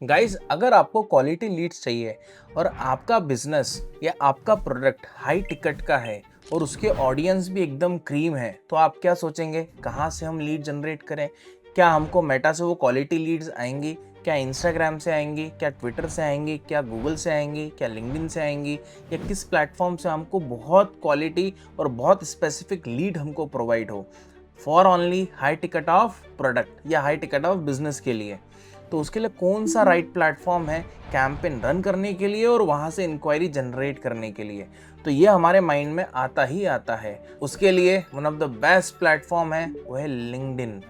Guys, अगर आपको quality Leeds चाहिए और आपका बिजनेस या आपका प्रोडक्ट हाई टिकट का है और उसके ऑडियंस भी एकदम क्रीम है, तो आप क्या सोचेंगे कहाँ से हम लीड जनरेट करें। क्या हमको मेटा से वो क्वालिटी लीड्स आएंगी? क्या इंस्टाग्राम से आएंगी? क्या ट्विटर से आएंगी? क्या गूगल से आएंगी? क्या लिंक्डइन से आएंगी? या किस प्लेटफॉर्म से हमको बहुत क्वालिटी और बहुत स्पेसिफिक लीड हमको प्रोवाइड हो for only high ticket of product या हाई टिकट ऑफ बिजनेस के लिए? तो उसके लिए कौन सा राइट प्लेटफॉर्म है कैंपेन रन करने के लिए और वहां से इंक्वायरी जनरेट करने के लिए? तो ये हमारे माइंड में आता ही आता है। उसके लिए one of the best platform है वो है लिंक्डइन।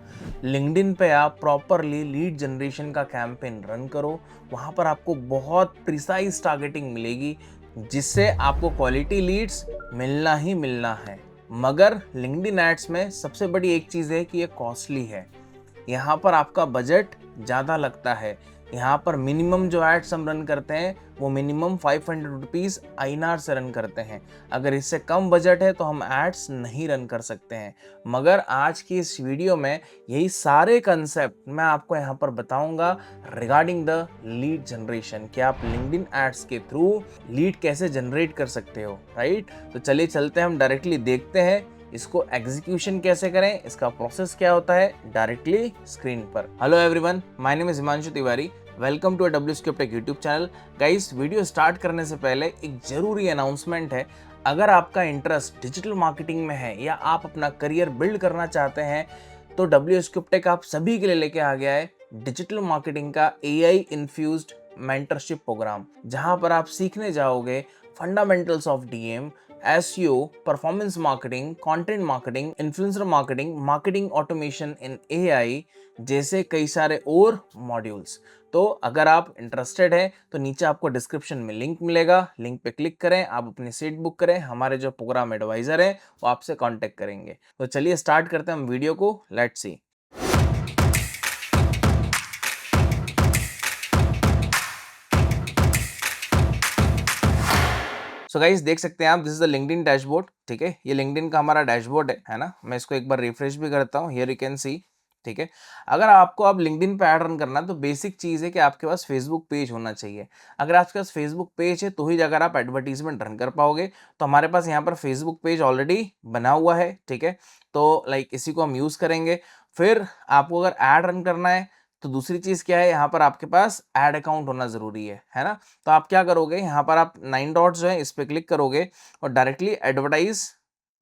लिंक्डइन पे आप प्रॉपरली लीड जनरेशन का कैंपेन रन करो। वहां पर आपको बहुत प्रिसाइज टारगेटिंग मिलेगी, जिससे आपको क्वालिटी लीड्स मिलना ही मिलना है। मगर लिंक्डइन एड्स में सबसे बड़ी एक चीज़ है कि ये कॉस्टली है। यहाँ पर आपका बजट ज़्यादा लगता है। यहाँ पर मिनिमम जो एड्स हम रन करते हैं वो मिनिमम 500 रुपीज़ INR से रन करते हैं। अगर इससे कम बजट है तो हम एड्स नहीं रन कर सकते हैं। मगर आज की इस वीडियो में यही सारे कंसेप्ट मैं आपको यहाँ पर बताऊंगा रिगार्डिंग द लीड जनरेशन कि आप लिंक्डइन एड्स के थ्रू लीड कैसे जनरेट कर सकते हो, राइट। तो चलिए चलते हैं, हम डायरेक्टली देखते हैं इसको एग्जीक्यूशन कैसे करें, इसका प्रोसेस क्या होता है डायरेक्टली स्क्रीन पर। Hello everyone, my name is Himanshu Tiwari. Welcome to WScript tech YouTube channel. Guys, video start करने से पहले एक जरूरी अनाउंसमेंट है। अगर आपका इंटरेस्ट डिजिटल मार्केटिंग में है या आप अपना करियर बिल्ड करना चाहते हैं, तो WScript टेक आप सभी के लिए लेके आ गया है डिजिटल मार्केटिंग का AI इन्फ्यूज्ड मेंटरशिप प्रोग्राम, जहां पर आप सीखने जाओगे fundamentals of DM, SEO, performance marketing, content marketing, influencer marketing, marketing automation in AI जैसे कई सारे और मॉड्यूल्स। तो अगर आप इंटरेस्टेड हैं तो नीचे आपको डिस्क्रिप्शन में लिंक मिलेगा, लिंक पे क्लिक करें, आप अपनी सीट बुक करें, हमारे जो प्रोग्राम एडवाइजर हैं वो आपसे कांटेक्ट करेंगे। तो चलिए स्टार्ट करते हैं हम वीडियो को, लेट्स सी। सो गाइस, देख सकते हैं आप, this is the LinkedIn dashboard. ठीक है, ये लिंक्डइन का हमारा डैशबोर्ड है ना। मैं इसको एक बार रिफ्रेश भी करता हूँ, हियर यू कैन सी। ठीक है, अगर आपको अब लिंक्डइन पे ऐड रन करना है तो बेसिक चीज़ है कि आपके पास फेसबुक पेज होना चाहिए। अगर आपके पास फेसबुक पेज है तो ही अगर आप एडवर्टीजमेंट रन कर पाओगे। तो हमारे पास यहाँ पर फेसबुक पेज ऑलरेडी बना हुआ है। ठीक है, तो लाइक इसी को हम यूज़ करेंगे। फिर आपको अगर ऐड रन करना है तो दूसरी चीज़ क्या है, यहाँ पर आपके पास ऐड अकाउंट होना ज़रूरी है ना। तो आप क्या करोगे, यहाँ पर आप 9 डॉट्स जो है इस पे क्लिक करोगे और डायरेक्टली एडवर्टाइज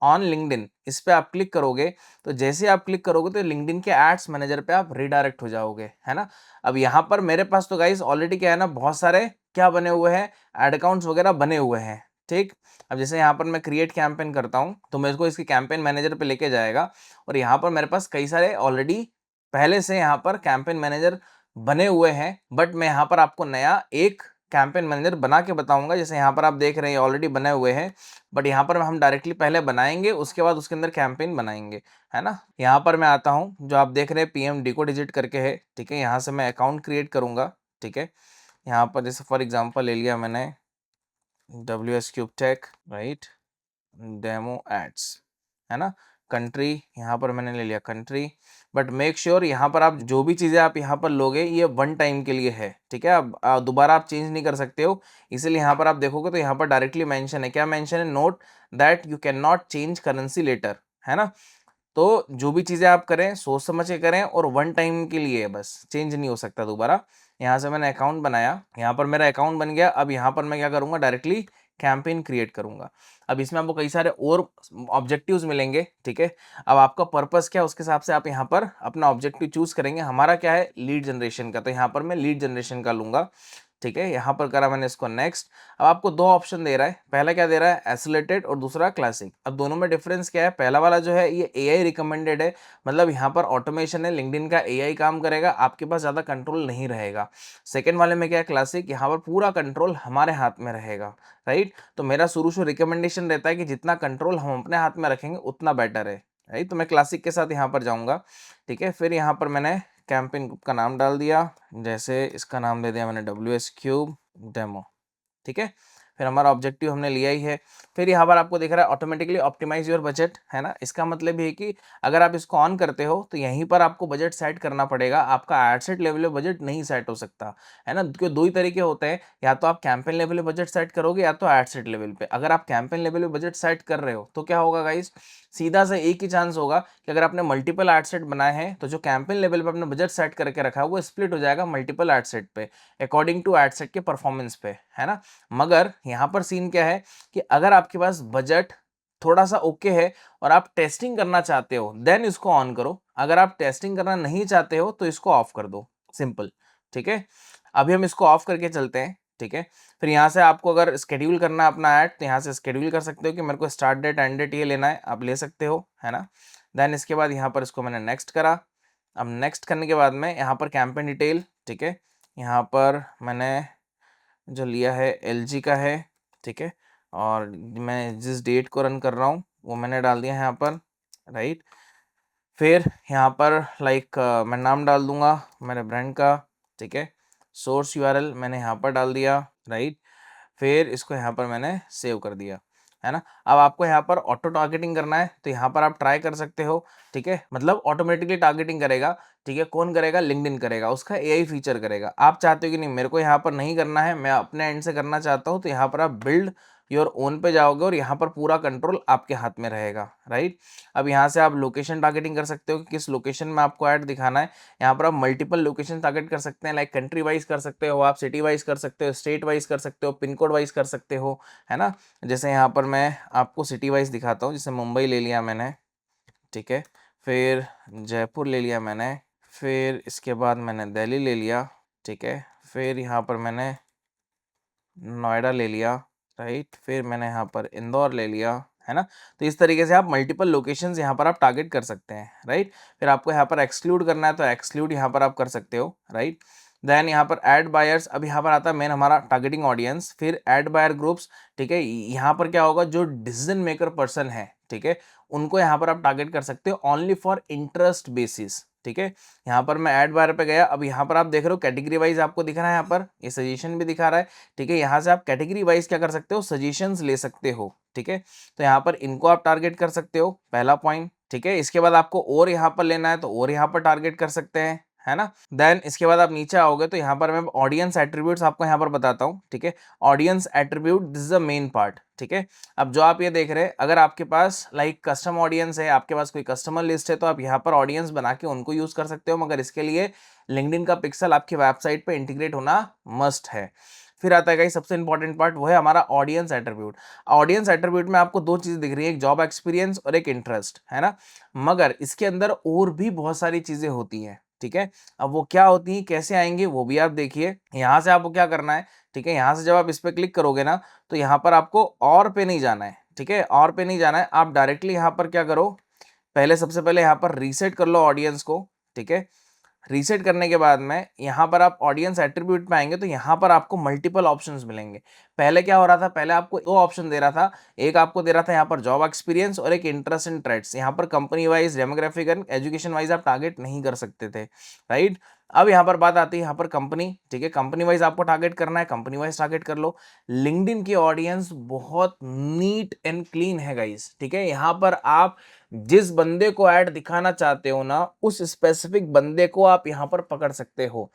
ऑन लिंक्डइन इस पे आप क्लिक करोगे। तो जैसे आप क्लिक करोगे तो लिंक्डइन के एड्स मैनेजर पे आप रिडायरेक्ट हो जाओगे, है ना। अब यहाँ पर मेरे पास तो गाइस ऑलरेडी क्या है ना, बहुत सारे क्या बने हुए हैं, एड अकाउंट्स वगैरह बने हुए हैं। ठीक, अब जैसे यहाँ पर मैं क्रिएट कैंपेन करता हूँ तो मेरे को इसके कैंपेन मैनेजर पे लेके जाएगा और यहाँ पर मेरे पास कई सारे ऑलरेडी पहले से यहाँ पर कैंपेन मैनेजर बने हुए हैं। बट मैं यहाँ पर आपको नया एक कैंपेन मैनेजर बना के बताऊंगा। जैसे यहाँ पर आप देख रहे हैं ऑलरेडी बने हुए हैं, बट यहाँ पर हम डायरेक्टली पहले बनाएंगे, उसके बाद उसके अंदर कैंपेन बनाएंगे, है ना। यहाँ पर मैं आता हूँ, जो आप देख रहे हैं PMD को डिजिट करके है। ठीक है, यहाँ से मैं अकाउंट क्रिएट करूंगा। ठीक है, यहाँ पर जैसे फॉर एग्जाम्पल ले लिया मैंने WScript tech, right, demo ads, है ना। कंट्री यहाँ पर मैंने ले लिया कंट्री। बट मेक श्योर यहाँ पर आप जो भी चीज़ें आप यहाँ पर लोगे ये वन टाइम के लिए है। ठीक है, अब दोबारा आप चेंज नहीं कर सकते हो। इसलिए यहाँ पर आप देखोगे तो यहाँ पर डायरेक्टली मेंशन है, क्या मेंशन है, note that you can not change currency letter, है ना। तो जो भी चीज़ें आप करें सोच समझ के करें और वन टाइम के लिए, बस चेंज नहीं हो सकता दोबारा। यहाँ से मैंने अकाउंट बनाया, यहाँ पर मेरा अकाउंट बन गया। अब यहाँ पर मैं क्या करूँगा, डायरेक्टली कैंपेन क्रिएट करूँगा। अब इसमें आपको कई सारे और ऑब्जेक्टिव्स मिलेंगे। ठीक है, अब आपका पर्पस क्या है उसके हिसाब से आप यहाँ पर अपना ऑब्जेक्टिव चूज करेंगे। हमारा क्या है, लीड जनरेशन का, तो यहाँ पर मैं लीड जनरेशन का लूंगा। ठीक है, यहाँ पर करा मैंने इसको नेक्स्ट। अब आपको दो ऑप्शन दे रहा है, पहला क्या दे रहा है, एसोलेटेड और दूसरा क्लासिक। अब दोनों में डिफरेंस क्या है, पहला वाला जो है ये AI रिकमेंडेड है, मतलब यहाँ पर ऑटोमेशन है, लिंक्डइन का AI काम करेगा, आपके पास ज़्यादा कंट्रोल नहीं रहेगा। सेकेंड वाले में क्या है, क्लासिक, यहाँ पर पूरा कंट्रोल हमारे हाथ में रहेगा, राइट। तो मेरा शुरू से रिकमेंडेशन रहता है कि जितना कंट्रोल हम अपने हाथ में रखेंगे उतना बेटर है, राइट। तो मैं क्लासिक के साथ यहाँ पर जाऊँगा। ठीक है, फिर यहाँ पर मैंने कैंपेन ग्रुप का नाम डाल दिया, जैसे इसका नाम दे दिया मैंने WSCube डेमो। ठीक है, फिर हमारा ऑब्जेक्टिव हमने लिया ही है। फिर यहाँ पर आपको दिख रहा है ऑटोमेटिकली ऑप्टिमाइज योर बजट, है ना। इसका मतलब ये है कि अगर आप इसको ऑन करते हो तो यहीं पर आपको बजट सेट करना पड़ेगा, आपका एड सेट लेवल पे बजट नहीं सेट हो सकता, है ना। क्योंकि दो ही तरीके होते हैं, या तो आप कैंपेन लेवल पे बजट सेट करोगे या तो एड सेट लेवल पे। अगर आप कैंपेन लेवल पे बजट सेट कर रहे हो तो क्या होगा गाइस, सीधा सा एक ही चांस होगा कि अगर आपने मल्टीपल एड सेट बनाए हैं तो जो कैंपेन लेवल पे आपने बजट सेट करके रखा है वो स्प्लिट हो जाएगा मल्टीपल एड सेट पे अकॉर्डिंग टू एड सेट के परफॉर्मेंस पे, है ना। मगर यहाँ पर सीन क्या है कि अगर आपके पास बजट थोड़ा सा ओके है और आप टेस्टिंग करना चाहते हो देन इसको ऑन करो, अगर आप टेस्टिंग करना नहीं चाहते हो तो इसको ऑफ कर दो, सिंपल। ठीक है, अभी हम इसको ऑफ करके चलते हैं। ठीक है, फिर यहाँ से आपको अगर स्केड्यूल करना है अपना ऐड तो यहाँ से स्केड्यूल कर सकते हो कि मेरे को स्टार्ट डेट एंड डेट ये लेना है, आप ले सकते हो, है ना। देन इसके बाद यहाँ पर इसको मैंने नेक्स्ट करा। अब नेक्स्ट करने के बाद में यहाँ पर कैंपेन डिटेल, ठीक है, यहाँ पर मैंने जो लिया है एलजी का है, ठीक है, और मैं जिस डेट को रन कर रहा हूँ वो मैंने डाल दिया है यहाँ पर, राइट। फिर यहाँ पर लाइक मैं नाम डाल दूंगा मेरे ब्रांड का, ठीक है। सोर्स यूआरएल मैंने यहाँ पर डाल दिया, राइट। फिर इसको यहाँ पर मैंने सेव कर दिया, है ना। अब आपको यहाँ पर ऑटो टारगेटिंग करना है तो यहाँ पर आप ट्राई कर सकते हो, ठीक है, मतलब ऑटोमेटिकली टारगेटिंग करेगा, ठीक है। कौन करेगा, लिंक्डइन करेगा, उसका एआई फीचर करेगा। आप चाहते हो कि नहीं मेरे को यहाँ पर नहीं करना है, मैं अपने एंड से करना चाहता हूँ, तो यहाँ पर आप बिल्ड योर ओन पे जाओगे और यहाँ पर पूरा कंट्रोल आपके हाथ में रहेगा, राइट। अब यहाँ से आप लोकेशन टारगेटिंग कर सकते हो कि किस लोकेशन में आपको ऐड दिखाना है। यहाँ पर आप मल्टीपल लोकेशन टारगेट कर सकते हैं, लाइक कंट्री वाइज कर सकते हो, आप सिटी वाइज कर सकते हो, स्टेट वाइज कर सकते हो, पिन कोड वाइज कर सकते हो, है ना। जैसे यहाँ पर मैं आपको सिटी वाइज दिखाता हूँ, जैसे मुंबई ले लिया मैंने, ठीक है, फिर जयपुर ले लिया मैंने, फिर इसके बाद मैंने दिल्ली ले लिया, ठीक है, फिर यहाँ पर मैंने नोएडा ले लिया, राइट, फिर मैंने यहाँ पर इंदौर ले लिया, है ना। तो इस तरीके से आप मल्टीपल लोकेशंस यहाँ पर आप टारगेट कर सकते हैं, राइट। फिर आपको यहाँ पर एक्सक्लूड करना है तो एक्सक्लूड यहाँ पर आप कर सकते हो, राइट। देन यहाँ पर ऐड बायर्स, अब यहाँ पर आता है मेन हमारा टारगेटिंग ऑडियंस, फिर ऐड बायर ग्रुप्स, ठीक है। यहाँ पर क्या होगा, जो डिसीजन मेकर पर्सन है, ठीक है, उनको यहाँ पर आप टारगेट कर सकते हो ओनली फॉर इंटरेस्ट बेसिस, ठीक है। यहाँ पर मैं ऐड बायर पे गया, अब यहाँ पर आप देख रहे हो कैटेगरी वाइज आपको दिख रहा है, यहाँ पर ये सजेशन भी दिखा रहा है, ठीक है। यहाँ से आप कैटेगरी वाइज क्या कर सकते हो, सजेशंस ले सकते हो, ठीक है। तो यहाँ पर इनको आप टारगेट कर सकते हो, पहला पॉइंट, ठीक है। इसके बाद आपको और यहाँ पर लेना है तो और यहाँ पर टारगेट कर सकते हैं, है ना। देन इसके बाद आप नीचे आओगे तो यहाँ पर मैं ऑडियंस एट्रीब्यूट्स आपको यहाँ पर बताता हूँ, ठीक है। Audience attribute, this is the main part, ठीक है। अब जो आप ये देख रहे हैं, अगर आपके पास लाइक कस्टम ऑडियंस है, आपके पास कोई कस्टमर लिस्ट है, तो आप यहाँ पर ऑडियंस बना के उनको यूज कर सकते हो, मगर इसके लिए लिंक्डइन का पिक्सल आपकी वेबसाइट पे इंटीग्रेट होना मस्ट है। फिर आता है गाइस सबसे इंपॉर्टेंट पार्ट, वो है हमारा ऑडियंस एट्रीब्यूट। ऑडियंस एट्रीब्यूट में आपको दो चीज दिख रही है, एक जॉब एक्सपीरियंस और एक इंटरेस्ट, है ना। मगर इसके अंदर और भी बहुत सारी चीजें होती हैं, ठीक है। अब वो क्या होती है, कैसे आएंगे, वो भी आप देखिए। यहाँ से आपको क्या करना है, ठीक है, यहाँ से जब आप इस पे क्लिक करोगे ना तो यहाँ पर आपको और पे नहीं जाना है, ठीक है, और पे नहीं जाना है। आप डायरेक्टली यहाँ पर क्या करो, पहले सबसे पहले यहाँ पर रीसेट कर लो ऑडियंस को, ठीक है। रीसेट करने के बाद में यहाँ पर आप ऑडियंस एट्रीब्यूट में आएंगे तो यहाँ पर आपको मल्टीपल ऑप्शंस मिलेंगे। पहले क्या हो रहा था, पहले आपको दो ऑप्शन दे रहा था, एक आपको दे रहा था यहाँ पर जॉब एक्सपीरियंस और एक इंटरेस्ट इन ट्रेड्स। यहाँ पर company wise, demographic and education wise आप टारगेट नहीं कर सकते थे, राइट। अब यहाँ पर बात आती है यहाँ पर कंपनी, ठीक है, कंपनी वाइज आपको टारगेट करना है, कंपनी वाइज टारगेट कर लो। लिंक्डइन की ऑडियंस बहुत नीट एंड क्लीन है गाइस, ठीक है। यहाँ पर आप जिस बंदे को ऐड दिखाना चाहते हो ना, उस स्पेसिफिक बंदे को आप यहां पर पकड़ सकते हो।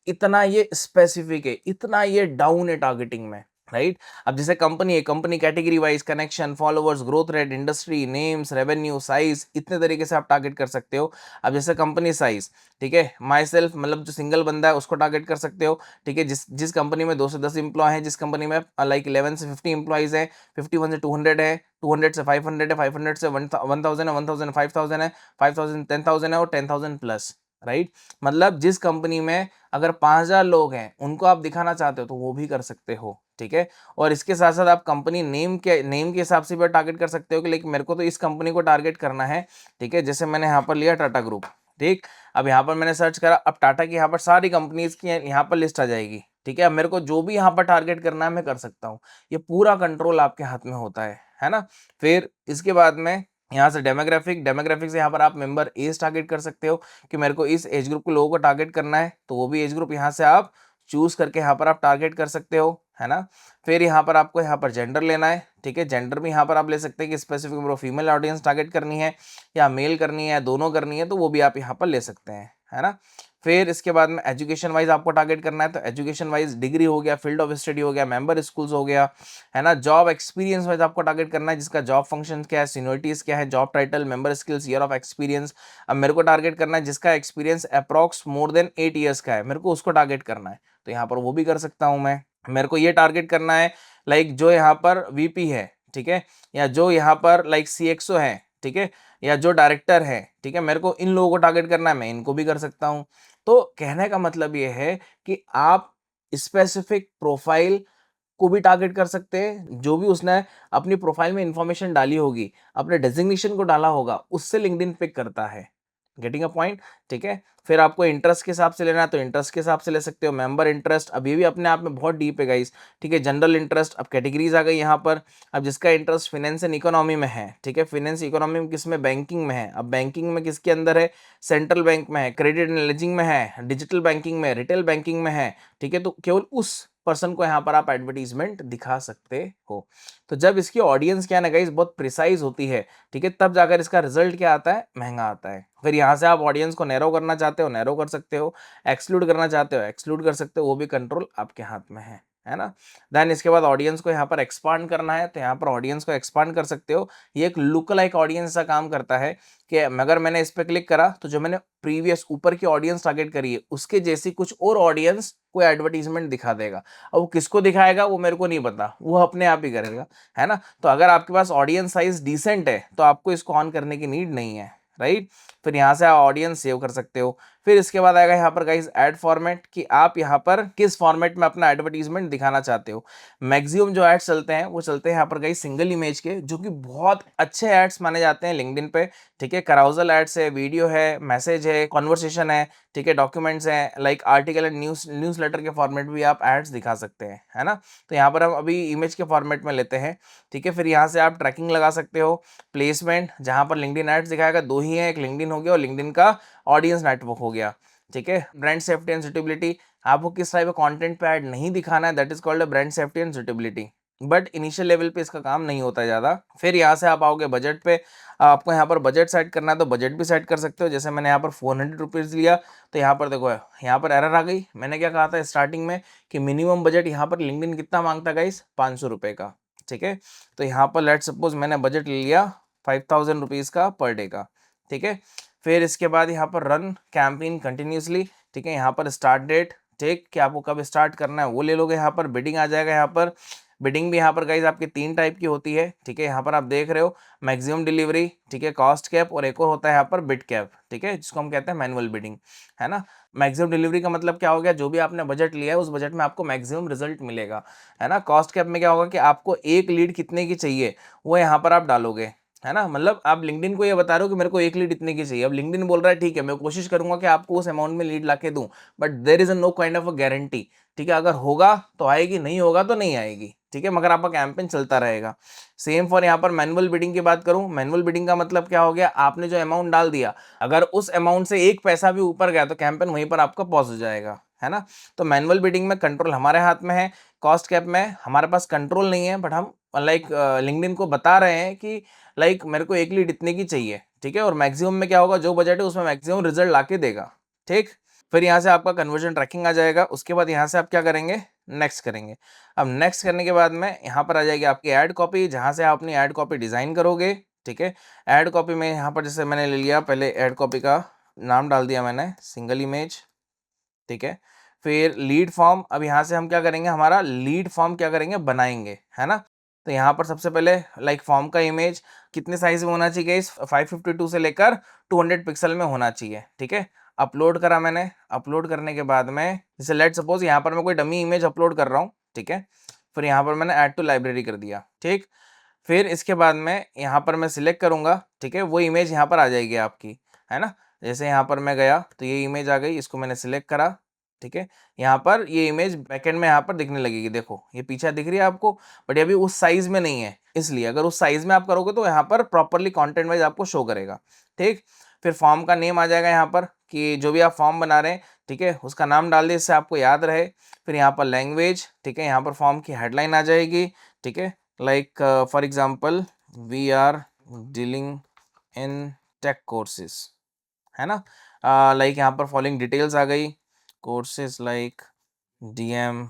इतना ये स्पेसिफिक है, इतना ये डाउन है टारगेटिंग में, राइट। अब जैसे कंपनी है, company category wise, connection, followers, growth rate, industry, names, revenue, size, इतने तरीके से आप टारगेट कर सकते हो। अब जैसे कंपनी साइज, ठीक है, माई सेल्फ मतलब जो सिंगल बंदा है उसको टारगेट कर सकते हो, ठीक है। जिस कंपनी में 2 से 10 एम्प्लॉय है, जिस कंपनी में लाइक 11 से 50 एम्प्लॉइज है, 51 से 200 है, 200 से 500 है, 500 से 1000 है, 1000 5000 है, 5000 10,000 है और 10,000 प्लस, राइट। मतलब जिस कंपनी में अगर 5000 लोग हैं उनको आप दिखाना चाहते हो तो वो भी कर सकते हो, ठीक है। और इसके साथ साथ आप कंपनी नेम के हिसाब से भी टारगेट कर सकते हो कि लेकिन मेरे को तो इस कंपनी को टारगेट करना है, ठीक है। जैसे मैंने यहाँ पर लिया टाटा ग्रुप, ठीक। अब यहाँ पर मैंने सर्च करा, अब टाटा की यहाँ पर सारी कंपनीज की यहाँ पर लिस्ट आ जाएगी, ठीक है। अब मेरे को जो भी यहाँ पर टारगेट करना है मैं कर सकता हूँ, ये पूरा कंट्रोल आपके हाथ में होता है ना। फिर इसके बाद में यहाँ से डेमोग्राफिक से यहाँ पर आप मेंबर एज टारगेट कर सकते हो कि मेरे को इस एज ग्रुप के लोगों को टारगेट करना है, तो वो भी एज ग्रुप यहाँ से आप चूज करके यहाँ पर आप टारगेट कर सकते हो, है ना। फिर यहाँ पर आपको यहाँ पर जेंडर लेना है, ठीक है। जेंडर भी यहाँ पर आप ले सकते हैं कि specific number of female audience target करनी है या मेल करनी है, दोनों करनी है, तो वो भी आप यहाँ पर ले सकते हैं, है ना। फिर इसके बाद में एजुकेशन वाइज आपको टारगेट करना है, तो एजुकेशन वाइज डिग्री हो गया, फील्ड ऑफ स्टडी हो गया, मेंबर स्कूल्स हो गया, है ना। जॉब एक्सपीरियंस वाइज आपको टारगेट करना है, जिसका जॉब फंक्शन क्या है, सीनियरिटीज क्या है, job title, member skills, year of experience. अब मेरे को टारगेट करना है जिसका experience approx more than 8 years का है, मेरे को उसको टारगेट करना है, तो यहाँ पर वो भी कर सकता हूँ मैं। मेरे को ये टारगेट करना है लाइक जो यहाँ पर वीपी है, ठीक है, या जो यहाँ पर लाइक सीएक्सओ है, ठीक है, या जो डायरेक्टर है, ठीक है, मेरे को इन लोगों को टारगेट करना है, मैं इनको भी कर सकता हूँ। तो कहने का मतलब ये है कि आप स्पेसिफिक प्रोफाइल को भी टारगेट कर सकते हैं, जो भी उसने अपनी प्रोफाइल में इंफॉर्मेशन डाली होगी, अपने डेजिग्नेशन को डाला होगा, उससे लिंक्डइन पिक करता है। गेटिंग अ पॉइंट, ठीक है। फिर आपको इंटरेस्ट के हिसाब से लेना है तो इंटरेस्ट के हिसाब से ले सकते हो। मेंबर इंटरेस्ट, अब ये भी अपने आप में बहुत डीप है गाइस, ठीक है। जनरल इंटरेस्ट, अब कैटेगरीज आ गई यहाँ पर। अब जिसका इंटरेस्ट फाइनेंस एंड इकोनॉमी में है, ठीक है, फाइनेंस इकोनॉमी में किसमें, बैंकिंग में है। अब बैंकिंग में किसके अंदर है, सेंट्रल बैंक में है, क्रेडिट एंड लेजिंग में है, डिजिटल बैंकिंग में, रिटेल बैंकिंग में है, ठीक है। तो केवल उस पर्सन को यहाँ पर आप एडवर्टीजमेंट दिखा सकते हो। तो जब इसकी ऑडियंस क्या है ना गाइस बहुत प्रिसाइज होती है, ठीक है, तब जाकर इसका रिजल्ट क्या आता है, महंगा आता है। फिर यहाँ से आप ऑडियंस को नैरो करना चाहते हो, नैरो कर सकते हो, एक्सक्लूड करना चाहते हो, एक्सक्लूड कर सकते हो, वो भी कंट्रोल आपके हाथ में है ना। देन इसके बाद ऑडियंस को यहाँ पर एक्सपांड करना है, तो यहाँ पर ऑडियंस को एक्सपांड कर सकते हो। ये एक लुक लाइक ऑडियंस सा काम करता है कि अगर मैंने इस पर क्लिक करा तो जो मैंने प्रीवियस ऊपर की ऑडियंस टारगेट करी है उसके जैसी कुछ और ऑडियंस को एडवर्टीजमेंट दिखा देगा। अब वो किसको दिखाएगा वो मेरे को नहीं पता, वो अपने आप ही करेगा, है ना। तो अगर आपके पास ऑडियंस साइज डिसेंट है तो आपको इसको ऑन करने की नीड नहीं है, राइट। फिर यहाँ से आप ऑडियंस सेव कर सकते हो। फिर इसके बाद आएगा यहाँ पर गाइस ऐड फॉर्मेट, कि आप यहाँ पर किस फॉर्मेट में अपना एडवर्टीजमेंट दिखाना चाहते हो। मैक्सिमम जो एड्स चलते हैं वो चलते हैं यहाँ पर गाइस सिंगल इमेज के, जो कि बहुत अच्छे एड्स माने जाते हैं लिंक्डइन पे, ठीक है। कराउजल एड्स है, वीडियो है, मैसेज है, कॉन्वर्सेशन है, ठीक है, डॉक्यूमेंट्स हैं, like article and newsletter के फॉर्मेट भी आप एड्स दिखा सकते हैं, है ना। तो यहाँ पर हम अभी इमेज के फॉर्मेट में लेते हैं, ठीक है। फिर यहाँ से आप ट्रैकिंग लगा सकते हो। प्लेसमेंट, जहाँ पर लिंक्डइन एड्स दिखाएगा दो ही है, एक लिंक्डइन हो गया और लिंक्डइन का ऑडियंस नेटवर्क हो गया, ठीक है। ब्रांड सेफ्टी एंड सुटेबिलिटी, आपको किस टाइप का कंटेंट पे ऐड नहीं दिखाना है, that is called brand safety and suitability, but initial level पे इसका काम नहीं होता है ज़्यादा। फिर यहाँ से आप आओगे बजट पे, आपको यहाँ पर बजट सेट करना है तो बजट भी सेट कर सकते हो। जैसे मैंने यहाँ पर 400 रुपीज़ लिया, तो यहाँ पर देखो यहाँ पर एरर आ गई। मैंने क्या कहा था स्टार्टिंग में कि मिनिमम बजट यहाँ पर लिंक्डइन कितना मांगता है गाइस, 500 रुपये का, ठीक है। तो यहाँ पर लेट सपोज मैंने बजट ले लिया 5000 रुपीज़ का पर डे का, ठीक है। फिर इसके बाद यहाँ पर रन कैंपेन कंटिन्यूसली, ठीक है। यहाँ पर स्टार्ट डेट, ठीक, कि आपको कब स्टार्ट करना है वो ले लोगे। यहाँ पर बिडिंग आ जाएगा, यहाँ पर बिडिंग भी यहाँ पर गाइज आपकी 3 टाइप की होती है, ठीक है। यहाँ पर आप देख रहे हो मैक्सिमम डिलीवरी, ठीक है, कॉस्ट कैप, और एक और होता है यहाँ पर बिड कैप, ठीक है, जिसको हम कहते हैं मैनुअल बिडिंग, है ना। मैक्सिमम डिलीवरी का मतलब क्या हो गया, जो भी आपने बजट लिया है उस बजट में आपको मैक्सिमम रिजल्ट मिलेगा, है ना। कॉस्ट कैप में क्या होगा कि आपको एक लीड कितने की चाहिए वो यहाँ पर आप डालोगे, है ना। मतलब आप लिंक्डइन को ये बता रहे हो कि मेरे को एक लीड इतने की चाहिए। अब लिंक्डइन बोल रहा है ठीक है मैं कोशिश करूंगा कि आपको उस अमाउंट में लीड लाके दूं, but there is no kind of a guarantee, ठीक है। अगर होगा तो आएगी, नहीं होगा तो नहीं आएगी, ठीक है, मगर आपका कैंपेन चलता रहेगा। सेम फॉर यहाँ पर मैनुअल बिडिंग की बात करूं, मैनुअल बिडिंग का मतलब क्या हो गया, आपने जो अमाउंट डाल दिया अगर उस अमाउंट से एक पैसा भी ऊपर गया तो कैंपेन वहीं पर आपका पॉज हो जाएगा, है ना। तो मैनुअल बिडिंग में कंट्रोल हमारे हाथ में है, कॉस्ट कैप में हमारे पास कंट्रोल नहीं है, बट हम लाइक लिंक्डइन को बता रहे हैं कि लाइक मेरे को एक लीड इतने की चाहिए, ठीक है। और मैक्सिमम में क्या होगा, जो बजट है उसमें मैक्सिमम रिजल्ट लाके देगा, ठीक। फिर यहाँ से आपका कन्वर्जन ट्रैकिंग आ जाएगा। उसके बाद यहाँ से आप क्या करेंगे, नेक्स्ट करेंगे। अब नेक्स्ट करने के बाद में यहाँ पर आ जाएगी आपकी ऐड कॉपी, जहाँ से आप अपनी ऐड कॉपी डिजाइन करोगे, ठीक है। ऐड कॉपी में यहाँ पर जैसे मैंने ले लिया, पहले ऐड कॉपी का नाम डाल दिया मैंने सिंगल इमेज, ठीक है। फिर लीड फॉर्म, अब यहाँ से हम क्या करेंगे, हमारा लीड फॉर्म क्या करेंगे, बनाएंगे, है ना। तो यहाँ पर सबसे पहले लाइक फॉर्म का इमेज कितने साइज में होना चाहिए, इस 552 से लेकर 200 पिक्सल में होना चाहिए, ठीक है। अपलोड करा मैंने, अपलोड करने के बाद में जैसे लेट सपोज यहाँ पर मैं कोई डमी इमेज अपलोड कर रहा हूँ, ठीक है। फिर यहाँ पर मैंने ऐड टू लाइब्रेरी कर दिया, ठीक। फिर इसके बाद में यहाँ पर मैं सिलेक्ट करूँगा, ठीक है, वो इमेज यहाँ पर आ जाएगी आपकी, है ना। जैसे यहाँ पर मैं गया तो ये इमेज आ गई, इसको मैंने सिलेक्ट करा, ठीक है। यहाँ पर ये इमेज बैकएंड में यहाँ पर दिखने लगेगी, देखो ये पीछे दिख रही है आपको, बट ये अभी उस साइज में नहीं है, इसलिए अगर उस साइज में आप करोगे तो यहाँ पर प्रॉपरली कंटेंट वाइज आपको शो करेगा, ठीक। फिर फॉर्म का नेम आ जाएगा यहाँ पर कि जो भी आप फॉर्म बना रहे हैं, ठीक है, उसका नाम डाल दिए, इससे आपको याद रहे। फिर यहाँ पर लैंग्वेज, ठीक है, यहाँ पर फॉर्म की हेडलाइन आ जाएगी, ठीक है, like for example we are dealing in tech courses, है ना। लाइक यहाँ पर फॉलोइंग डिटेल्स आ गई, courses like DM,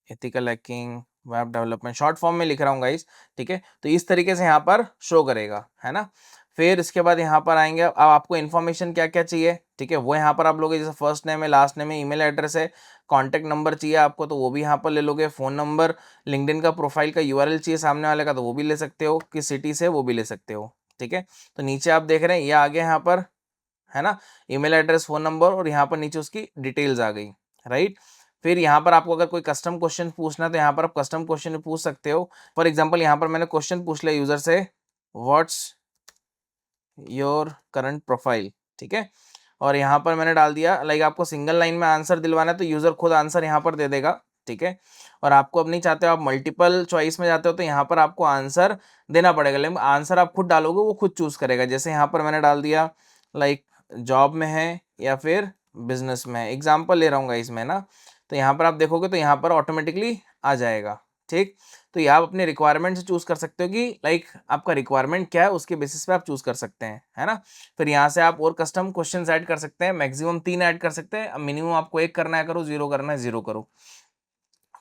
ethical hacking, web development, short form में लिख रहा हूँ गाइस, ठीक है। तो इस तरीके से यहाँ पर शो करेगा, है ना। फिर इसके बाद यहाँ पर आएंगे, अब आपको इन्फॉर्मेशन क्या क्या चाहिए, ठीक है, वो यहाँ पर आप लोगे, जैसे फर्स्ट नेम है, लास्ट नेम है, ईमेल एड्रेस है, कॉन्टैक्ट नंबर चाहिए आपको तो वो भी यहाँ पर ले लोगे, फ़ोन नंबर, लिंक्डइन का प्रोफाइल का यूआरएल चाहिए सामने वाले का तो वो भी ले सकते हो, किस सिटी से वो भी ले सकते हो, ठीक है। तो नीचे आप देख रहे हैं ये आ गया यहाँ पर, है ना, ईमेल एड्रेस, फ़ोन नंबर, और यहाँ पर नीचे उसकी डिटेल्स आ गई, राइट। फिर यहाँ पर आपको अगर कोई कस्टम क्वेश्चन पूछना है तो यहाँ पर आप कस्टम क्वेश्चन पूछ सकते हो। फॉर एग्जांपल यहाँ पर मैंने क्वेश्चन पूछ लिया यूज़र से, व्हाट्स योर करंट प्रोफाइल, ठीक है, और यहाँ पर मैंने डाल दिया, लाइक आपको सिंगल लाइन में आंसर दिलवाना है तो यूज़र खुद आंसर यहाँ पर दे देगा, ठीक है। और आपको अब नहीं चाहते हो, आप मल्टीपल चॉइस में जाते हो तो यहाँ पर आपको आंसर देना पड़ेगा, लेकिन आंसर आप खुद डालोगे, वो खुद चूज़ करेगा। जैसे यहाँ पर मैंने डाल दिया लाइक जॉब में है या फिर बिजनेस में है, एग्जाम्पल ले रहा हूँ इसमें ना, तो यहाँ पर आप देखोगे तो यहाँ पर ऑटोमेटिकली आ जाएगा, ठीक। तो ये आप अपने रिक्वायरमेंट से चूज़ कर सकते हो कि लाइक आपका रिक्वायरमेंट क्या है, उसके बेसिस पे आप चूज़ कर सकते हैं, है ना। फिर यहाँ से आप और कस्टम क्वेश्चंस ऐड कर सकते हैं, मैक्सिमम 3 ऐड कर सकते हैं, मिनिमम आपको 1 करना है, करो 0 करना है 0 करो।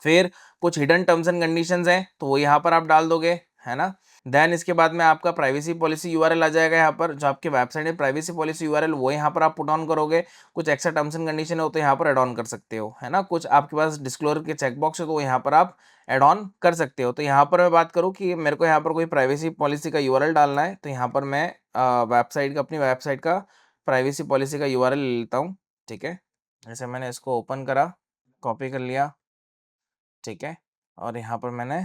फिर कुछ हिडन टर्म्स एंड कंडीशंस हैं तो वो यहाँ पर आप डाल दोगे, है ना। देन इसके बाद में आपका प्राइवेसी पॉलिसी यूआरएल आ जाएगा, यहाँ पर जो आपके वेबसाइट है प्राइवेसी पॉलिसी यूआरएल वो यहाँ पर आप पुट ऑन करोगे। कुछ एक्स्ट्रा टर्म्स एंड कंडीशन है तो यहाँ पर एड ऑन कर सकते हो, है ना। कुछ आपके पास डिस्क्लोजर के चेकबॉक्स है तो यहाँ पर आप एड ऑन कर सकते हो। तो यहाँ पर मैं बात करूँ कि मेरे को यहाँ पर कोई प्राइवेसी पॉलिसी का यूआरएल डालना है तो यहाँ पर मैं वेबसाइट का, अपनी वेबसाइट का प्राइवेसी पॉलिसी का यूआरएल ले लेता हूँ, ठीक है। जैसे मैंने इसको ओपन करा, कॉपी कर लिया, ठीक है, और यहाँ पर मैंने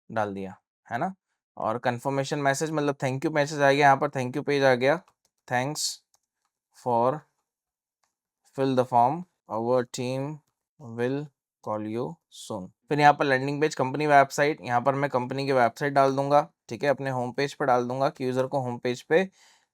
डाल दिया, है ना। और कंफर्मेशन मैसेज मतलब थैंक यू मैसेज आ गया, यहाँ पर थैंक यू पेज आ गया, thanks for fill the form, our team will call you soon. फिर यहाँ पर लैंडिंग पेज, कंपनी वेबसाइट, यहाँ पर मैं कंपनी की वेबसाइट डाल दूंगा, ठीक है, अपने होम पेज पर डाल दूंगा कि यूज़र को होम पेज पे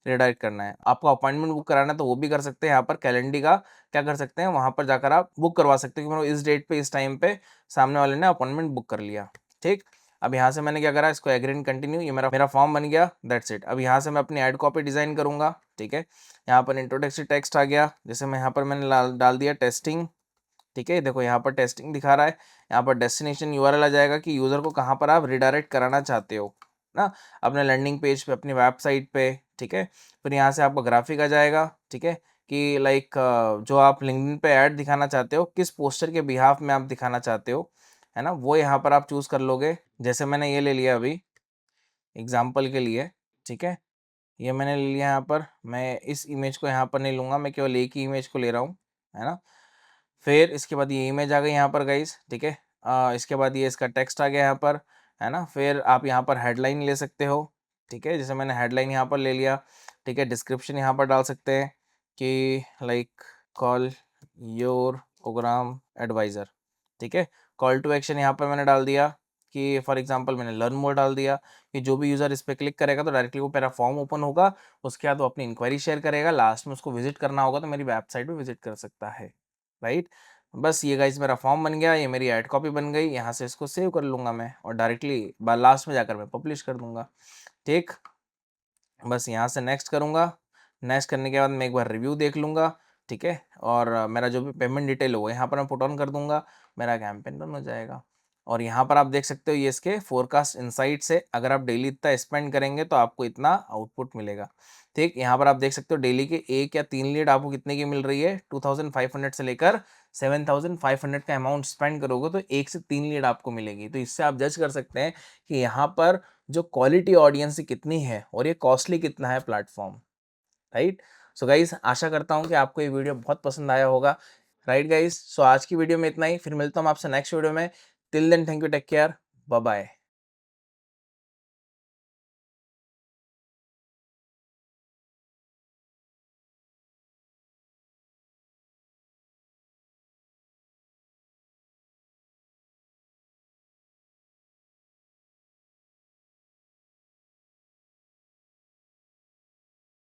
रिडायरेक्ट करना है। आपको अपॉइंटमेंट बुक कराना है तो वो भी कर सकते हैं, यहाँ पर कैलेंडर का क्या कर सकते हैं, वहाँ पर जाकर आप बुक करवा सकते हो कि मेरे इस डेट पे इस टाइम पे सामने वाले ने अपॉइंटमेंट बुक कर लिया, ठीक। अब यहाँ से मैंने क्या करा, इसको एग्री एंड कंटिन्यू, ये मेरा फॉर्म बन गया, दैट्स इट। अब यहाँ से मैं अपनी ऐड कॉपी डिज़ाइन करूँगा, ठीक है। यहाँ पर इंट्रोडक्टरी टेक्स्ट आ गया, जैसे मैं यहाँ पर मैंने डाल दिया टेस्टिंग, ठीक है, देखो यहाँ पर टेस्टिंग दिखा रहा है। यहाँ पर डेस्टिनेशन यूआरएल आ जाएगा कि यूज़र को कहाँ पर आप रिडायरेक्ट कराना चाहते हो ना, अपने लैंडिंग पेज पे, अपनी वेबसाइट पे, ठीक है। फिर यहाँ से आपका ग्राफिक आ जाएगा, ठीक है, कि लाइक जो आप लिंक्डइन पे ऐड दिखाना चाहते हो, किस पोस्टर के बिहाफ में आप दिखाना चाहते हो, है ना, वो यहाँ पर आप चूज़ कर लोगे। जैसे मैंने ये ले लिया अभी एग्जाम्पल के लिए, ठीक है, ये मैंने ले लिया। यहाँ पर मैं इस इमेज को यहाँ पर नहीं लूँगा, मैं केवल एक ही इमेज को ले रहा हूँ, है ना। फिर इसके बाद ये इमेज आ गई यहाँ पर गाइस, ठीक है। इसके बाद ये इसका टेक्स्ट आ गया यहाँ पर, है ना। फिर आप यहाँ पर हेडलाइन ले सकते हो, ठीक है, जैसे मैंने हेडलाइन यहाँ पर ले लिया, ठीक है। डिस्क्रिप्शन यहाँ पर डाल सकते हैं कि like call your program adviser, ठीक है। कॉल टू एक्शन यहाँ पर मैंने डाल दिया कि फॉर एग्जांपल मैंने लर्न मोर डाल दिया कि जो भी यूज़र इस पर क्लिक करेगा तो डायरेक्टली वो मेरा फॉर्म ओपन होगा, उसके बाद वो अपनी इंक्वायरी शेयर करेगा, लास्ट में उसको विजिट करना होगा तो मेरी वेबसाइट पे विजिट कर सकता है, राइट। बस ये गाइस मेरा फॉर्म बन गया, ये मेरी ऐड कॉपी बन गई, यहाँ से इसको सेव कर लूँगा मैं और डायरेक्टली लास्ट में जाकर मैं पब्लिश कर दूँगा, ठीक। बस यहाँ से नेक्स्ट करूँगा, नेक्स्ट करने के बाद मैं एक बार रिव्यू देख लूँगा, ठीक है, और मेरा जो भी पेमेंट डिटेल हो वो यहाँ पर मैं पुट ऑन कर दूँगा, मेरा कैंपेन रन हो जाएगा। और यहाँ पर आप देख सकते हो ये इसके फोरकास्ट इनसाइट से, अगर आप डेली इतना स्पेंड करेंगे तो आपको इतना आउटपुट मिलेगा, ठीक। यहाँ पर आप देख सकते हो डेली के 1 या 3 लीड आपको कितने की मिल रही है, 2500 से लेकर 7500 का अमाउंट स्पेंड करोगे तो 1 से 3 लीड आपको मिलेगी। तो इससे आप जज कर सकते हैं कि यहाँ पर जो क्वालिटी ऑडियंस कितनी है और ये कॉस्टली कितना है प्लेटफॉर्म, राइट। सो गाइज आशा करता हूँ कि आपको ये वीडियो बहुत पसंद आया होगा, राइट गाइज। सो आज की वीडियो में इतना ही, फिर मिलता हूँ आपसे नेक्स्ट वीडियो में। Till then thank you, take care, bye bye.